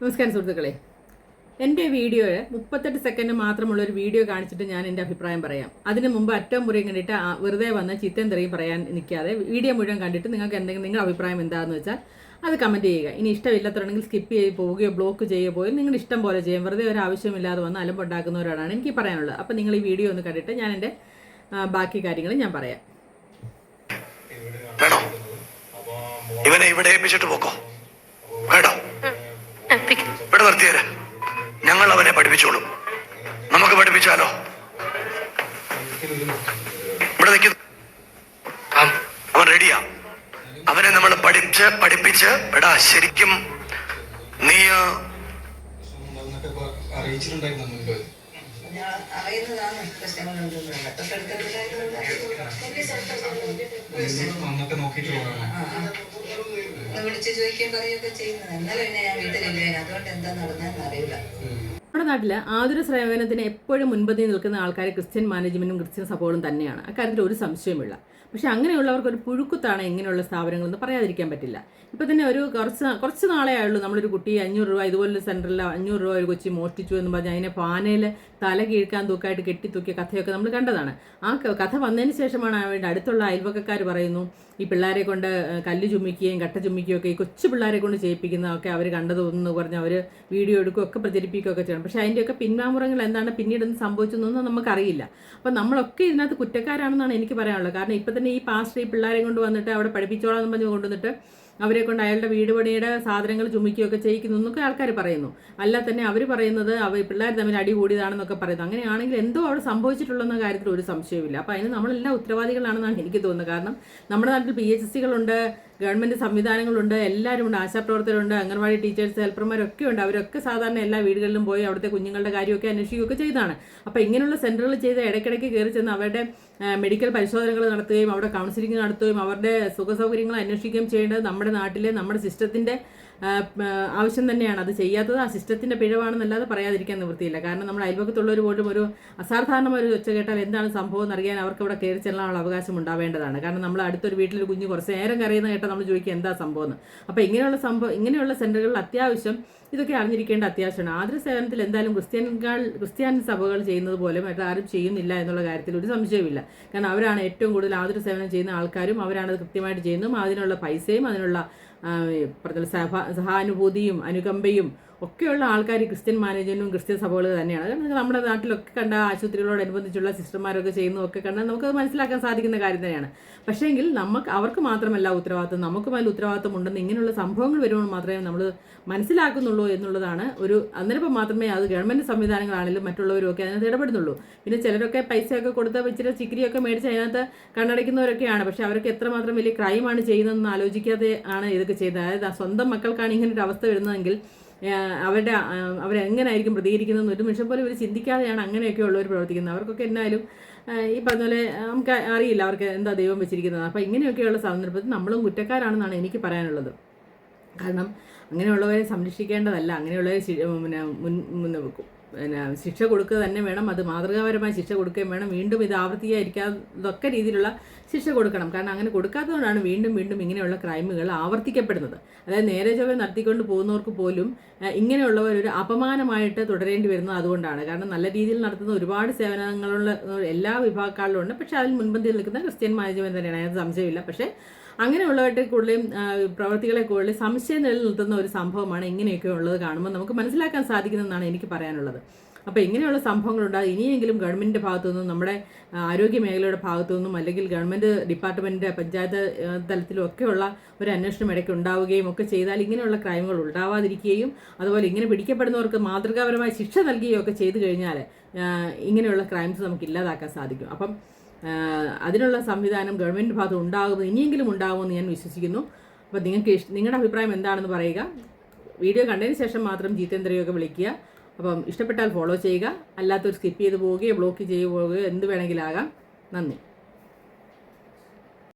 നമസ്കാരം സുഹൃത്തുക്കളെ, എൻ്റെ വീഡിയോയിൽ 38 സെക്കൻഡ് മാത്രമുള്ളൊരു വീഡിയോ കാണിച്ചിട്ട് ഞാൻ എൻ്റെ അഭിപ്രായം പറയാം. അതിന് മുമ്പ് അറ്റവും മുറിയും കണ്ടിട്ട് വെറുതെ വന്ന് ചീത്തയും തെറിയും പറയാൻ നിൽക്കാതെ വീഡിയോ മുഴുവൻ കണ്ടിട്ട് നിങ്ങൾക്ക് എന്തെങ്കിലും നിങ്ങളുടെ അഭിപ്രായം എന്താണെന്ന് വെച്ചാൽ അത് കമൻറ്റ് ചെയ്യുക. ഇനി ഇഷ്ടമില്ലാത്തവരാണെങ്കിൽ സ്കിപ്പ് ചെയ്ത് പോവുകയോ ബ്ലോക്ക് ചെയ്യുകയോ പോയി നിങ്ങളുടെ ഇഷ്ടം പോലെ ചെയ്യാം. വെറുതെ ഒരു ആവശ്യമില്ലാതെ വന്ന് അലമ്പുണ്ടാക്കുന്നവരോടാണ് എനിക്ക് പറയാനുള്ളത്. അപ്പോൾ നിങ്ങൾ ഈ വീഡിയോ ഒന്ന് കണ്ടിട്ട് ഞാൻ എൻ്റെ ബാക്കി കാര്യങ്ങൾ ഞാൻ പറയാം. ഇവനെ ഇവിടെ ഏൽപ്പിച്ചിട്ട് പോക്കോ. കേട്ടോ, ഇവിടെ നിർത്തിയേരെ. ഞങ്ങൾ അവനെ പഠിപ്പിച്ചോളും. നമുക്ക് പഠിപ്പിച്ചാലോ? ഇവിടെ നിൽക്കുന്നു. അവൻ റെഡിയാ. അവനെ നമ്മൾ പഠിപ്പിച്ച് എടാ ശരിക്കും നീ അറിയിച്ചിട്ടുണ്ടായിരുന്നു മുൻപ്. വന്നൊക്കെ നോക്കിയിട്ട് വിളിച്ച് ചോദിക്കുകയും പറയുകയൊക്കെ ചെയ്യുന്നത്. എന്നാലും പിന്നെ ഞാൻ വീട്ടിലില്ലേ, അതുകൊണ്ട് എന്താ നടന്നതെന്ന് അറിയില്ല. നമ്മുടെ നാട്ടിൽ ആതുര സേവനത്തിന് എപ്പോഴും മുൻപന്തിയിൽ നിൽക്കുന്ന ആൾക്കാർ ക്രിസ്ത്യൻ മാനേജ്മെന്റും ക്രിസ്ത്യൻ സഭകളും തന്നെയാണ്. അക്കാര്യത്തിൽ ഒരു സംശയമില്ല. പക്ഷെ അങ്ങനെയുള്ളവർക്ക് ഒരു പുഴുക്കുത്താണ് ഇങ്ങനെയുള്ള സ്ഥാപനങ്ങളെന്ന് പറയാതിരിക്കാൻ പറ്റില്ല. ഇപ്പം തന്നെ ഒരു കുറച്ച് നാളെ ആയുള്ളൂ നമ്മളൊരു കുട്ടി 500 രൂപ ഇതുപോലൊരു സെൻറ്ററിൽ 500 രൂപ ഒരു കൊച്ചി മോഷ്ടിച്ചു എന്ന് പറഞ്ഞാൽ അതിനെ പാനയിൽ തല കീഴ്ക്കാൻ തൂക്കായിട്ട് കെട്ടിത്തൂക്കിയ കഥയൊക്കെ നമ്മൾ കണ്ടതാണ്. ആ കഥ വന്നതിന് ശേഷമാണ് അവരുടെ അടുത്തുള്ള അയൽവക്കക്കാർ പറയുന്നു ഈ പിള്ളേരെ കൊണ്ട് കല്ല് ചുമ്മിക്കുകയും കട്ട ചുമ്മിക്കുകയും ഒക്കെ ഈ കൊച്ചു പിള്ളേരെ കൊണ്ട് ചെയ്യിപ്പിക്കുന്നതൊക്കെ അവർ കണ്ടതെന്ന് പറഞ്ഞ് അവർ വീഡിയോ എടുക്കുകയൊക്കെ പ്രചരിപ്പിക്കുകയൊക്കെ ചെയ്യണം. പക്ഷേ അതിൻ്റെയൊക്കെ പിന്നാമ്പുറങ്ങൾ എന്താണ് പിന്നീട് സംഭവിച്ചതെന്നൊന്നും നമുക്കറിയില്ല. അപ്പം നമ്മളൊക്കെ ഇതിനകത്ത് കുറ്റക്കാരാണെന്നാണ് എനിക്ക് പറയാനുള്ളത്. കാരണം ഇപ്പം തന്നെ ഈ പാസ്റ്റർ ഈ പിള്ളേരെ കൊണ്ട് വന്നിട്ട് അവിടെ പഠിപ്പിച്ചോളാന്ന് പറഞ്ഞ് കൊണ്ടുവന്നിട്ട് അവരെ കൊണ്ട് അയാളുടെ വീട് പണിയുടെ സാധനങ്ങൾ ചുമിക്കുകയൊക്കെ ചെയ്യിക്കുന്നു എന്നൊക്കെ ആൾക്കാർ പറയുന്നു. അല്ല തന്നെ അവർ പറയുന്നത് പിള്ളേർ തമ്മിൽ അടി കൂടിയതാണെന്നൊക്കെ പറയുന്നു. അങ്ങനെയാണെങ്കിൽ എന്തോ അവിടെ സംഭവിച്ചിട്ടുള്ളെന്ന കാര്യത്തിൽ ഒരു സംശയവുമില്ല. അപ്പോൾ അതിന് നമ്മളെല്ലാം ഉത്തരവാദികളാണെന്നാണ് എനിക്ക് തോന്നുന്നത്. കാരണം നമ്മുടെ നാട്ടിൽ PHSCകളുണ്ട്, ഗവൺമെൻറ് സംവിധാനങ്ങളുണ്ട്, എല്ലാവരും ഉണ്ട്, ആശാപ്രവർത്തകരുണ്ട്, അംഗൻവാടി ടീച്ചേഴ്സ്, ഹെൽപ്പർമാരൊക്കെ ഉണ്ട്. അവരൊക്കെ സാധാരണ എല്ലാ വീടുകളിലും പോയി അവിടുത്തെ കുഞ്ഞുങ്ങളുടെ കാര്യമൊക്കെ അന്വേഷിക്കുകയൊക്കെ ചെയ്താണ്. അപ്പോൾ ഇങ്ങനെയുള്ള സെൻറ്ററുകൾ ചെയ്ത് ഇടയ്ക്കിടയ്ക്ക് കയറി ചെന്ന് അവരുടെ മെഡിക്കൽ പരിശോധനകൾ നടത്തുകയും അവിടെ കൗൺസിലിംഗ് നടത്തുകയും അവരുടെ സുഖസൗകര്യങ്ങൾ അന്വേഷിക്കുകയും ചെയ്യേണ്ടത് നമ്മുടെ നാട്ടിലെ നമ്മുടെ സിസ്റ്റത്തിൻ്റെ ആവശ്യം തന്നെയാണ്. അത് ചെയ്യാത്തത് ആ സിസ്റ്റത്തിൻ്റെ പിഴവാണെന്നല്ലാതെ പറയാതിരിക്കാൻ നിവൃത്തിയില്ല. കാരണം നമ്മുടെ അയൽപക്കത്തുള്ളവർ പോലും ഒരു അസാധാരണമായ ഒരു ഒച്ച കേട്ടാൽ എന്താണ് സംഭവം എന്നറിയാൻ അവർക്ക് അവിടെ കയറി ചെല്ലാനുള്ള അവകാശം ഉണ്ടാവേണ്ടതാണ്. കാരണം നമ്മൾ അടുത്തൊരു വീട്ടിലൊരു കുഞ്ഞ് കുറച്ച് നേരം കരയുന്ന കേട്ടാൽ നമ്മൾ ചോദിക്കുക എന്താ സംഭവം എന്ന്. അപ്പോൾ ഇങ്ങനെയുള്ള സെൻറ്ററുകളിൽ അത്യാവശ്യം ഇതൊക്കെ അറിഞ്ഞിരിക്കേണ്ട അത്യാവശ്യമാണ്. ആതുര സേവനത്തിൽ എന്തായാലും ക്രിസ്ത്യാനി സഭകൾ ചെയ്യുന്നത് പോലെ മറ്റാരും ചെയ്യുന്നില്ല എന്നുള്ള കാര്യത്തിൽ ഒരു സംശയവുമില്ല. കാരണം അവരാണ് ഏറ്റവും കൂടുതൽ ആതുര സേവനം ചെയ്യുന്ന ആൾക്കാരും അവരാണത് കൃത്യമായിട്ട് ചെയ്യുന്നതും അതിനുള്ള പൈസയും അതിനുള്ള സഹാനുഭൂതിയും അനുകമ്പയും ഒക്കെയുള്ള ആൾക്കാർ ക്രിസ്ത്യൻ മാനേജ്മെൻറ്റും ക്രിസ്ത്യൻ സഭകൾ തന്നെയാണ്. കാരണം നമ്മുടെ നാട്ടിലൊക്കെ കണ്ട ആശുപത്രികളോടനുബന്ധിച്ചുള്ള സിസ്റ്റർമാരൊക്കെ ചെയ്യുന്നതൊക്കെ കണ്ടാൽ നമുക്കത് മനസ്സിലാക്കാൻ സാധിക്കുന്ന കാര്യം തന്നെയാണ്. പക്ഷേങ്കിൽ അവർക്ക് മാത്രമല്ല ഉത്തരവാദിത്വം, നമുക്കും അതിൽ ഉത്തരവാദിത്വം ഉണ്ടെന്ന് ഇങ്ങനെയുള്ള സംഭവങ്ങൾ വരുമ്പോൾ മാത്രമേ നമ്മൾ മനസ്സിലാക്കുന്നുള്ളൂ എന്നുള്ളതാണ് അന്നേരം മാത്രമേ അത് ഗവൺമെൻറ് സംവിധാനങ്ങളാണെങ്കിലും മറ്റുള്ളവരും ഒക്കെ അതിനകത്ത് ഇടപെടുന്നുള്ളൂ. പിന്നെ ചിലരൊക്കെ പൈസയൊക്കെ കൊടുത്ത് ഇച്ചിരി ചിക്കിരിയൊക്കെ മേടിച്ച് അതിനകത്ത് കണ്ണടയ്ക്കുന്നവരൊക്കെയാണ്. പക്ഷേ അവരൊക്കെ എത്രമാത്രം വലിയ ക്രൈമാണ് ചെയ്യുന്നതെന്ന് ആലോചിക്കാതെ ആണ് ഇതൊക്കെ ചെയ്യുന്നത്. അതായത് സ്വന്തം മക്കൾക്കാണ് ഇങ്ങനൊരു അവസ്ഥ വരുന്നതെങ്കിൽ അവരെങ്ങനായിരിക്കും പ്രതികരിക്കുന്നതെന്ന് ഒരു നിമിഷം പോലും ഇവർ ചിന്തിക്കാതെയാണ് അങ്ങനെയൊക്കെ ഉള്ളവർ പ്രവർത്തിക്കുന്നത്. അവർക്കൊക്കെ എന്നാലും ഈ പറഞ്ഞ പോലെ നമുക്ക് അറിയില്ല അവർക്ക് എന്താ ദൈവം വെച്ചിരിക്കുന്നത്. അപ്പോൾ ഇങ്ങനെയൊക്കെയുള്ള സന്ദർഭത്തിൽ നമ്മളും കുറ്റക്കാരാണെന്നാണ് എനിക്ക് പറയാനുള്ളത്. കാരണം അങ്ങനെയുള്ളവരെ സംരക്ഷിക്കേണ്ടതല്ല, അങ്ങനെയുള്ളവരെ ശിക്ഷ കൊടുക്കുക തന്നെ വേണം. അത് മാതൃകാപരമായ ശിക്ഷ കൊടുക്കുകയും വേണം. വീണ്ടും ഇത് ആവർത്തിക്കാതിരിക്കാതൊക്കെ രീതിയിലുള്ള ശിക്ഷ കൊടുക്കണം. കാരണം അങ്ങനെ കൊടുക്കാത്തതുകൊണ്ടാണ് വീണ്ടും വീണ്ടും ഇങ്ങനെയുള്ള ക്രൈമുകൾ ആവർത്തിക്കപ്പെടുന്നത്. അതായത് നേരെ ചൊവ്വേ നടത്തിക്കൊണ്ട് പോകുന്നവർക്ക് പോലും ഇങ്ങനെയുള്ളവർ ഒരു അപമാനമായിട്ട് തുടരേണ്ടി വരുന്നത് അതുകൊണ്ടാണ്. കാരണം നല്ല രീതിയിൽ നടത്തുന്ന ഒരുപാട് സേവനങ്ങളുള്ള എല്ലാ വിഭാഗക്കാരിലും ഉണ്ട്. പക്ഷേ അതിൽ മുൻപന്തിയിൽ നിൽക്കുന്ന ക്രിസ്ത്യൻ മാനേജ്മെൻറ്റ് തന്നെയാണ്, അതിന് സംശയമില്ല. പക്ഷേ അങ്ങനെയുള്ളവരുടെ കൂടുതലും പ്രവർത്തികളെ കൂടുതൽ സംശയം നിലനിർത്തുന്ന ഒരു സംഭവമാണ് ഇങ്ങനെയൊക്കെ ഉള്ളത് കാണുമ്പോൾ നമുക്ക് മനസ്സിലാക്കാൻ സാധിക്കുന്നതെന്നാണ് എനിക്ക് പറയാനുള്ളത്. അപ്പോൾ ഇങ്ങനെയുള്ള സംഭവങ്ങളുണ്ടാകും. ഇനിയെങ്കിലും ഗവൺമെൻറ്റിൻ്റെ ഭാഗത്തു നിന്നും നമ്മുടെ ആരോഗ്യ മേഖലയുടെ ഭാഗത്തു നിന്നും അല്ലെങ്കിൽ ഗവൺമെൻറ് ഡിപ്പാർട്ട്മെൻറ്റ് പഞ്ചായത്ത് തലത്തിലും ഒക്കെയുള്ള ഒരു അന്വേഷണം ഇടയ്ക്ക് ഉണ്ടാവുകയും ഒക്കെ ചെയ്താൽ ഇങ്ങനെയുള്ള ക്രൈമുകൾ ഉണ്ടാവാതിരിക്കുകയും അതുപോലെ ഇങ്ങനെ പിടിക്കപ്പെടുന്നവർക്ക് മാതൃകാപരമായ ശിക്ഷ നൽകുകയും ഒക്കെ ചെയ്തു കഴിഞ്ഞാൽ ഇങ്ങനെയുള്ള ക്രൈംസ് നമുക്ക് ഇല്ലാതാക്കാൻ സാധിക്കും. അപ്പം അതിനുള്ള സംവിധാനം ഗവൺമെൻറ് ഭാഗത്ത് ഉണ്ടാകുമെന്ന് ഇനിയെങ്കിലും ഉണ്ടാകുമെന്ന് ഞാൻ വിശ്വസിക്കുന്നു. അപ്പോൾ നിങ്ങളുടെ അഭിപ്രായം എന്താണെന്ന് പറയുക. വീഡിയോ കണ്ടതിന് ശേഷം മാത്രം ജീതേന്ദ്രയൊക്കെ വിളിക്കുക. അപ്പം ഇഷ്ടപ്പെട്ടാൽ ഫോളോ ചെയ്യുക, അല്ലാത്തൊരു സ്കിപ്പ് ചെയ്ത് പോവുകയോ ബ്ലോക്ക് ചെയ്ത് പോവുകയോ എന്ത് വേണമെങ്കിലും ആകാം. നന്ദി.